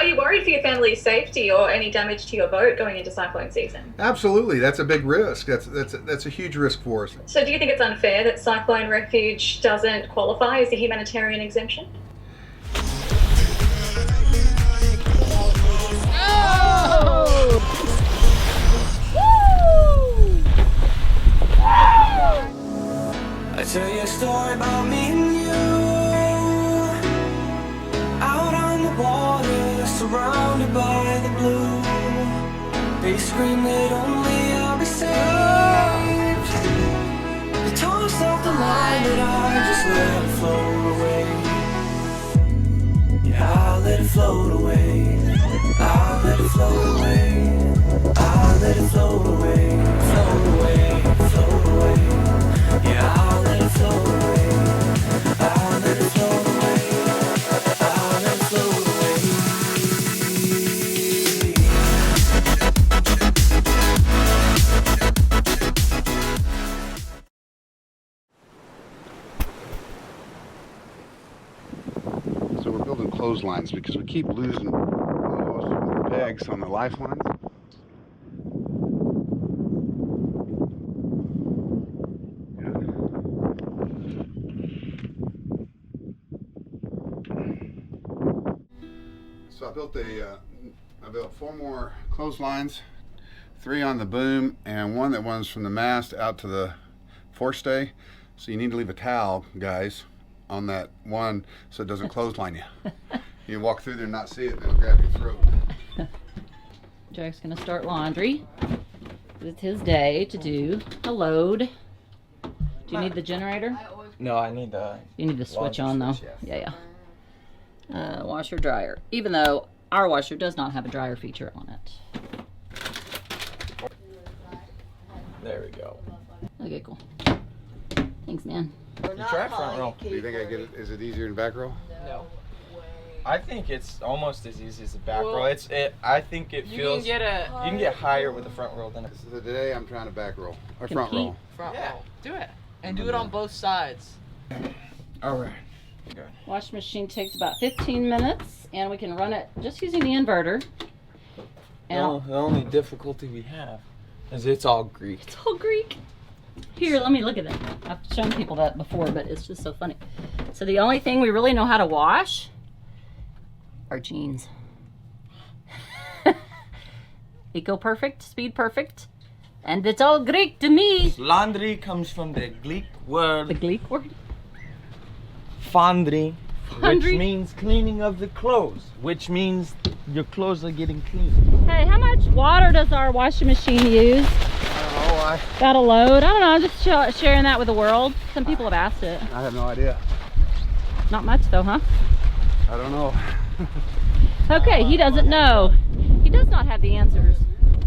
are you worried for your family's safety or any damage to your boat going into cyclone season? Absolutely, that's a big risk. That's a huge risk for us. So do you think it's unfair that Cyclone Refuge doesn't qualify as a humanitarian exemption? I tell you a story about me and you, out on the water, surrounded by the blue. They scream that only I'll be saved. They toss off the line, but I just let it float away. Yeah, I'll let it float away. I'll let it float away. I'll let it float away. Float away, float away. Yeah, I'll let it float away. I'll let it float away. I'll let it float away. So we're building clotheslines because we keep losing the pegs on the lifelines. So I built 4 more clotheslines, 3 on the boom, and one that runs from the mast out to the forestay. So you need to leave a towel, guys, on that one so it doesn't clothesline you. You walk through there and not see it, and it'll grab your throat. Jack's gonna start laundry. It's his day to do a load. Do you need the generator? No, I need the... You need the switch on though. Switch, Yeah. Washer dryer. Even though our washer does not have a dryer feature on it. There we go. Okay, cool. Thanks, man. Try front roll. Do you think I get it? Is it easier in back row? No. I think it's almost as easy as the back roll. I think it feels... You can get higher with the front roll than... So today I'm trying to back roll. Or front roll. Front roll. Do it. And do it on both sides. Alright. Good. Wash machine takes about 15 minutes, and we can run it just using the inverter. No, the only difficulty we have is it's all Greek. It's all Greek. Here, let me look at that. I've shown people that before, but it's just so funny. So the only thing we really know how to wash are jeans. Eco perfect, speed perfect, and it's all Greek to me. Laundry comes from the Greek word. The Greek word? Fondry, which means cleaning of the clothes, which means your clothes are getting clean. Hey, how much water does our washing machine use? I don't know. Got a load? I don't know, I'm just sharing that with the world. Some people have asked it. I have no idea. Not much though, huh? I don't know. Okay, he doesn't know. He does not have the answers.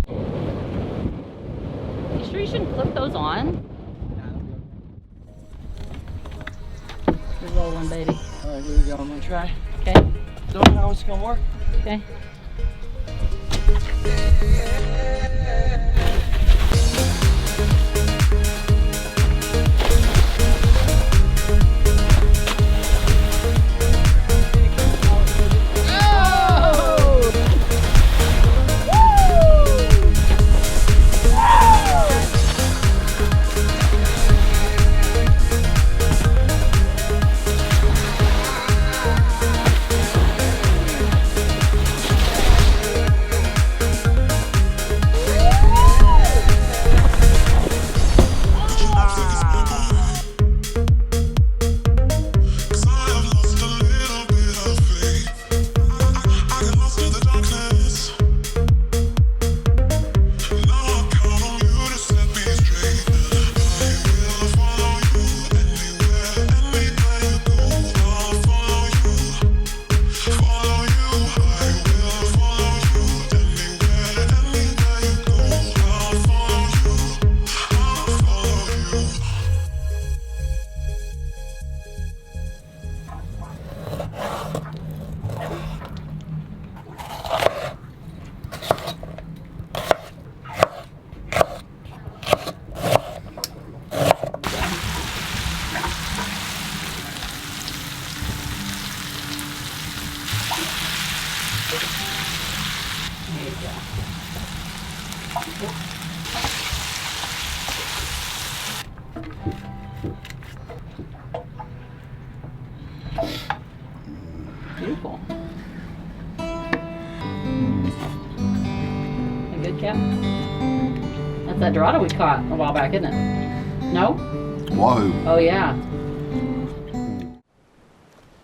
You sure you shouldn't clip those on? You're rolling, baby. Alright, here we go. I'm gonna try. Okay. Don't know how it's gonna work. Okay. There you go. Beautiful. A good cat? That's that Dorado we caught a while back, isn't it? No? Wahoo. Oh, yeah.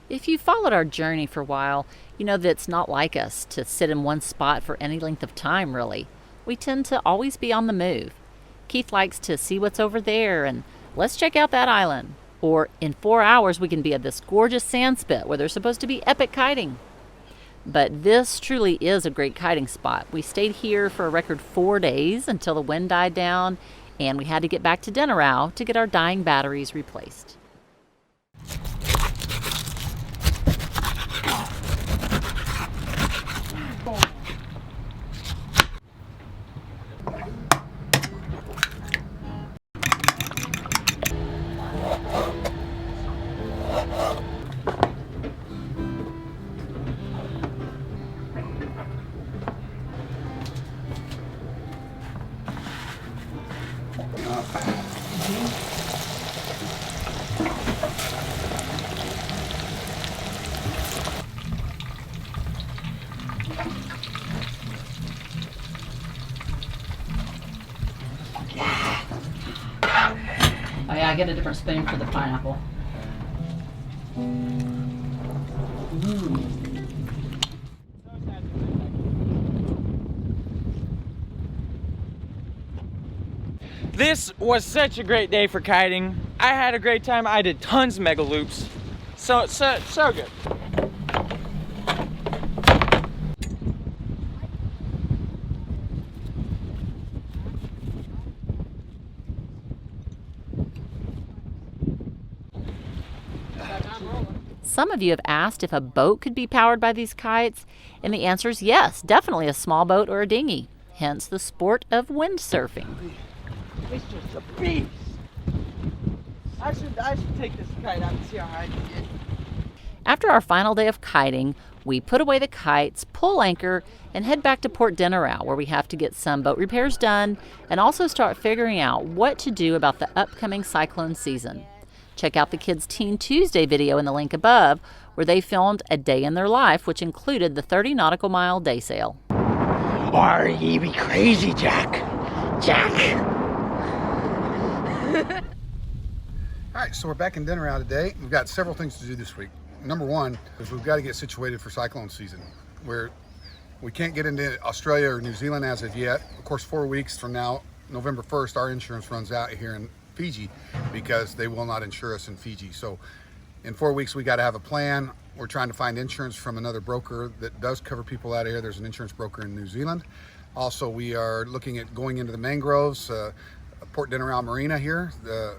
If you followed our journey for a while, you know that it's not like us to sit in one spot for any length of time, really. We tend to always be on the move. Keith likes to see what's over there and let's check out that island. Or in 4 hours, we can be at this gorgeous sand spit where there's supposed to be epic kiting. But this truly is a great kiting spot. We stayed here for a record 4 days until the wind died down, and we had to get back to Denarau to get our dying batteries replaced. Oh yeah, I get a different spoon for the pineapple. This was such a great day for kiting. I had a great time. I did tons of mega loops. So good. Some of you have asked if a boat could be powered by these kites, and the answer is yes, definitely a small boat or a dinghy, hence the sport of windsurfing. It's just a beast. I should take this kite out and see how high I can get. After our final day of kiting, we put away the kites, pull anchor, and head back to Port Denarau, where we have to get some boat repairs done and also start figuring out what to do about the upcoming cyclone season. Check out the Kids Teen Tuesday video in the link above, where they filmed a day in their life, which included the 30 nautical mile day sail. Or ye be crazy, Jack. Jack! All right, so we're back in Denarau today. We've got several things to do this week. Number one is we've got to get situated for cyclone season, where we can't get into Australia or New Zealand as of yet. Of course, 4 weeks from now, November 1st, our insurance runs out here in Fiji because they will not insure us in Fiji. So in 4 weeks, we got to have a plan. We're trying to find insurance from another broker that does cover people out of here. There's an insurance broker in New Zealand. Also, we are looking at going into the mangroves, Port Denarau Marina here,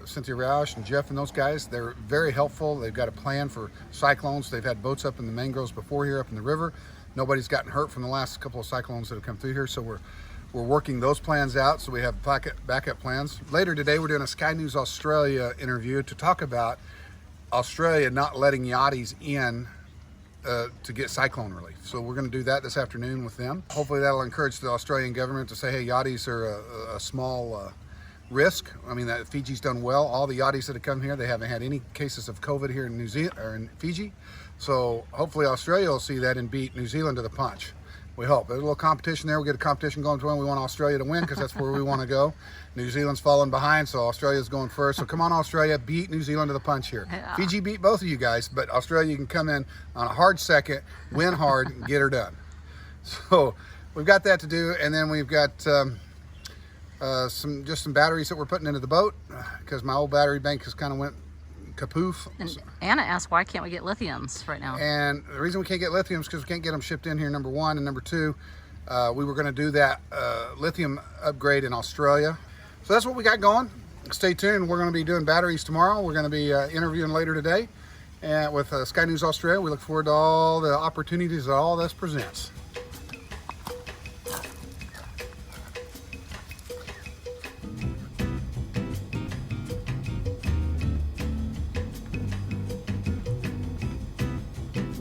Cynthia Roush and Jeff and those guys, they're very helpful. They've got a plan for cyclones. They've had boats up in the mangroves before here, up in the river. Nobody's gotten hurt from the last couple of cyclones that have come through here, so we're working those plans out, so we have backup plans. Later today, we're doing a Sky News Australia interview to talk about Australia not letting yachties in to get cyclone relief. So we're going to do that this afternoon with them. Hopefully that'll encourage the Australian government to say, hey, yachties are a small risk. I mean, that Fiji's done well. All the yachties that have come here, they haven't had any cases of COVID here in New Zealand or in Fiji. So hopefully Australia will see that and beat New Zealand to the punch. We hope. There's a little competition there. We get a competition going to win. We want Australia to win because that's where we want to go. New Zealand's falling behind, so Australia's going first. So come on, Australia, beat New Zealand to the punch here. Yeah. Fiji beat both of you guys, but Australia can come in on a hard second, win hard, and get her done. So we've got that to do, and then we've got some batteries that we're putting into the boat because my old battery bank has kind of went kapoof. And Anna asked, why can't we get lithiums right now? And the reason we can't get lithiums is because we can't get them shipped in here, number one. And number two, we were going to do that lithium upgrade in Australia. So that's what we got going. Stay tuned. We're going to be doing batteries tomorrow. We're going to be interviewing later today and with Sky News Australia. We look forward to all the opportunities that all this presents.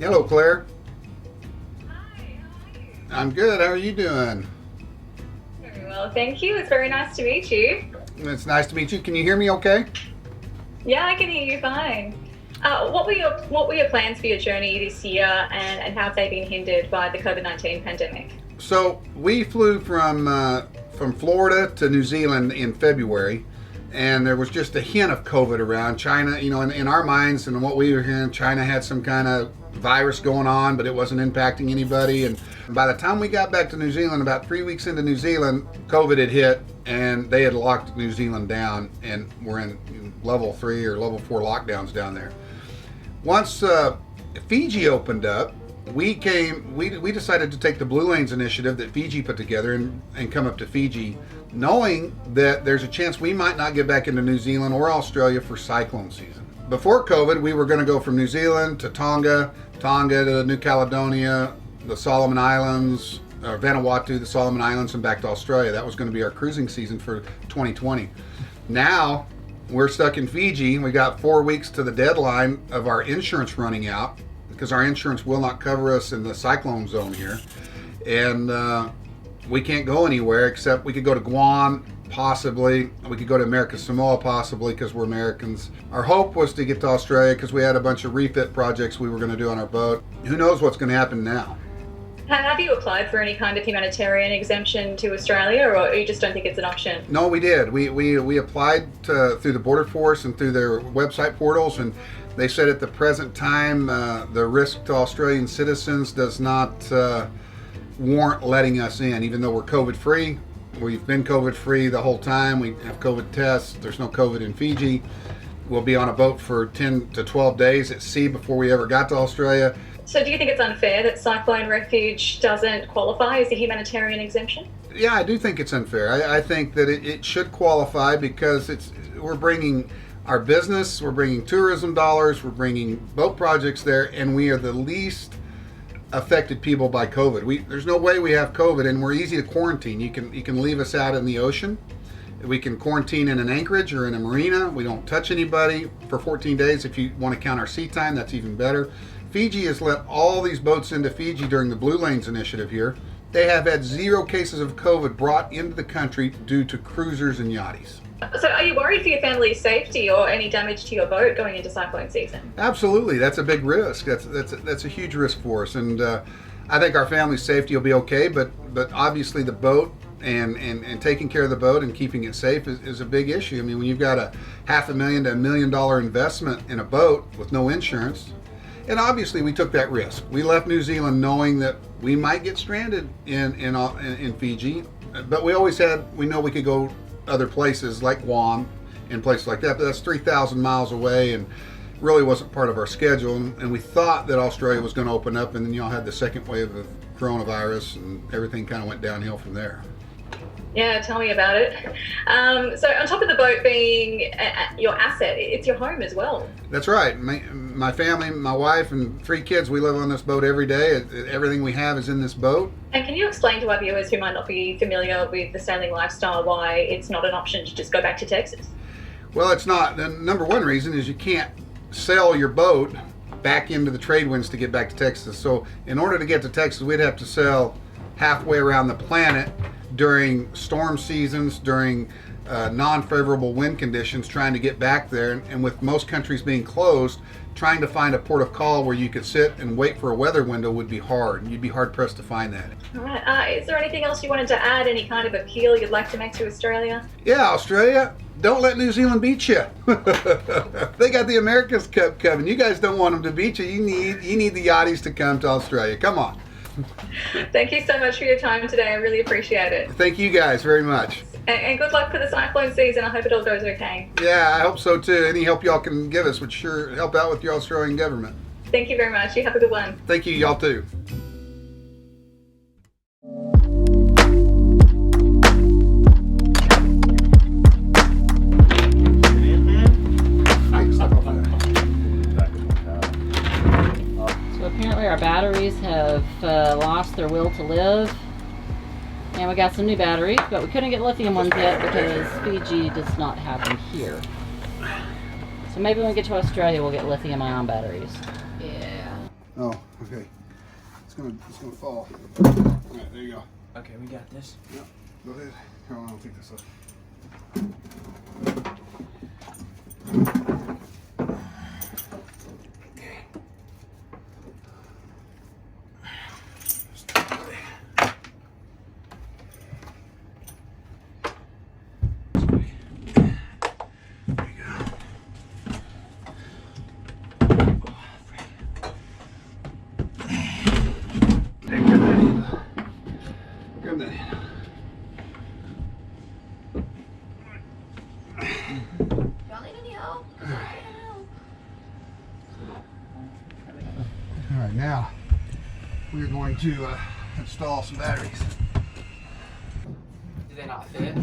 Hello, Claire. Hi, how are I'm good. How are you doing? Very well, thank you. It's very nice to meet you. It's nice to meet you. Can you hear me okay? Yeah, I can hear you fine. What were your plans for your journey this year, and how have they been hindered by the COVID-19 pandemic? So we flew from Florida to New Zealand in February, and there was just a hint of COVID around. China, you know, in our minds and what we were hearing, China had some kind of virus going on, but it wasn't impacting anybody. And by the time we got back to New Zealand, about 3 weeks into New Zealand, COVID had hit, and they had locked New Zealand down, and we're in level 3 or level 4 lockdowns down there. Once Fiji opened up, we decided to take the Blue Lanes initiative that Fiji put together and come up to Fiji, knowing that there's a chance we might not get back into New Zealand or Australia for cyclone season. Before COVID, we were going to go from New Zealand to Tonga to New Caledonia, the Solomon Islands, Vanuatu, the Solomon Islands, and back to Australia. That was going to be our cruising season for 2020. Now, we're stuck in Fiji. We got 4 weeks to the deadline of our insurance running out, because our insurance will not cover us in the cyclone zone here. And we can't go anywhere except we could go to Guam, possibly. We could go to American Samoa, possibly, because we're Americans. Our hope was to get to Australia because we had a bunch of refit projects we were going to do on our boat. Who knows what's going to happen now? Have you applied for any kind of humanitarian exemption to Australia, or you just don't think it's an option? No, we did. We applied through the Border Force and through their website portals, and they said at the present time the risk to Australian citizens does not warrant letting us in, even though we're COVID-free. We've been COVID-free the whole time. We have COVID tests. There's no COVID in Fiji. We'll be on a boat for 10 to 12 days at sea before we ever got to Australia. So do you think it's unfair that Cyclone Refuge doesn't qualify as a humanitarian exemption? Yeah, I do think it's unfair. I think that it should qualify because we're bringing our business, we're bringing tourism dollars, we're bringing boat projects there, and we are the least affected people by COVID. There's no way we have COVID, and we're easy to quarantine. You can leave us out in the ocean. We can quarantine in an anchorage or in a marina. We don't touch anybody for 14 days. If you want to count our sea time, that's even better. Fiji has let all these boats into Fiji during the Blue Lanes initiative here. They have had 0 cases of COVID brought into the country due to cruisers and yachties. So are you worried for your family's safety or any damage to your boat going into cyclone season? Absolutely. That's a big risk. That's a huge risk for us. And I think our family's safety will be okay, but obviously the boat and taking care of the boat and keeping it safe is a big issue. I mean, when you've got a $500,000 to $1 million investment in a boat with no insurance, and obviously we took that risk. We left New Zealand knowing that we might get stranded in Fiji, but we know we could go other places like Guam and places like that, but that's 3,000 miles away and really wasn't part of our schedule. And we thought that Australia was going to open up, and then y'all had the second wave of coronavirus, and everything kind of went downhill from there. Yeah, tell me about it. So on top of the boat being your asset, it's your home as well. That's right. My family, my wife, and 3 kids, we live on this boat every day. Everything we have is in this boat. And can you explain to our viewers who might not be familiar with the sailing lifestyle why it's not an option to just go back to Texas? Well, it's not. The number one reason is you can't sail your boat back into the trade winds to get back to Texas. So in order to get to Texas, we'd have to sail halfway around the planet during storm seasons, during non-favorable wind conditions, trying to get back there. And with most countries being closed, trying to find a port of call where you could sit and wait for a weather window would be hard. You'd be hard-pressed to find that. All right. Is there anything else you wanted to add? Any kind of appeal you'd like to make to Australia? Yeah, Australia, don't let New Zealand beat you. They got the America's Cup coming. You guys don't want them to beat you. You need the yachties to come to Australia. Come on. Thank you so much for your time today. I really appreciate it. Thank you guys very much. And good luck for the cyclone season. I hope it all goes okay. Yeah, I hope so too. Any help y'all can give us would sure help out with your Australian government. Thank you very much. You have a good one. Thank you, y'all too. Apparently our batteries have lost their will to live, and we got some new batteries, but we couldn't get lithium ones yet because Fiji does not have them here. So maybe when we get to Australia we'll get lithium ion batteries. Yeah. Oh, okay. It's gonna fall. All right, you go. Okay, we got this. Yep. Go ahead. Here, I'll take this up. Alright, now we're going to install some batteries. Do they not fit?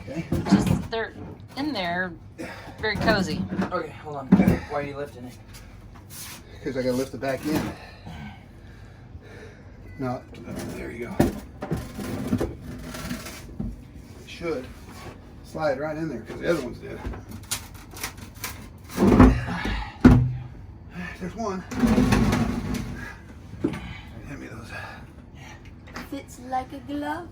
Okay. Just, they're in there, very cozy. Okay, hold on. Why are you lifting it? Because I gotta lift it back in. No, there you go. It should slide right in there because the other ones did. There's one. Hand me those. Fits like a glove.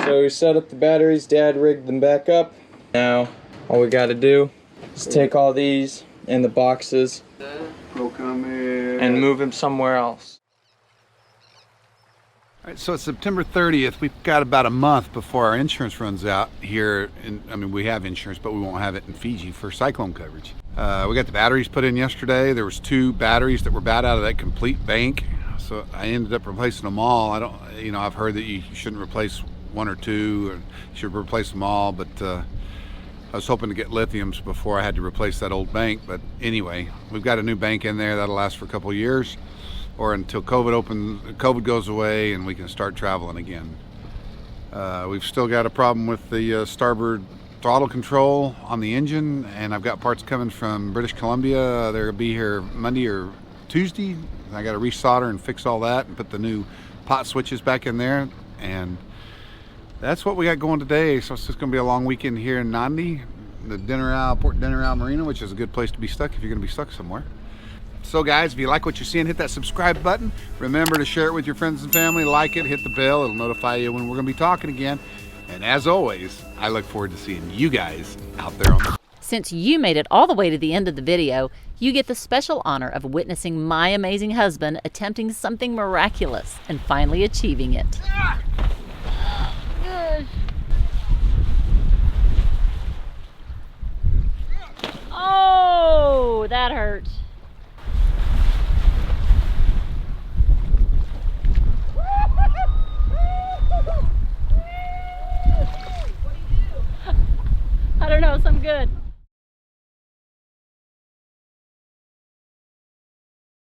So we set up the batteries, Dad rigged them back up. Now, all we gotta do is take all these in the boxes and move them somewhere else. All right, so it's September 30th. We've got about a month before our insurance runs out here. I mean, we have insurance, but we won't have it in Fiji for cyclone coverage. We got the batteries put in yesterday. There was 2 batteries that were bad out of that complete bank. So I ended up replacing them all. I've heard that you shouldn't replace 1 or 2, or you should replace them all, but I was hoping to get lithiums before I had to replace that old bank. But anyway, we've got a new bank in there that'll last for a couple of years, or until COVID goes away and we can start traveling again. We've still got a problem with the starboard throttle control on the engine, and I've got parts coming from British Columbia. They'll be here Monday or Tuesday. I got to resolder and fix all that and put the new pot switches back in there, and that's what we got going today. So it's just going to be a long weekend here in Nandi, the Port Dinner Isle Marina, which is a good place to be stuck if you're going to be stuck somewhere. So guys, if you like what you're seeing, hit that subscribe button. Remember to share it with your friends and family, like it, hit the bell. It'll notify you when we're going to be talking again. And as always, I look forward to seeing you guys out there on the... Since you made it all the way to the end of the video, you get the special honor of witnessing my amazing husband attempting something miraculous and finally achieving it. Oh, that hurt. I don't know, something good.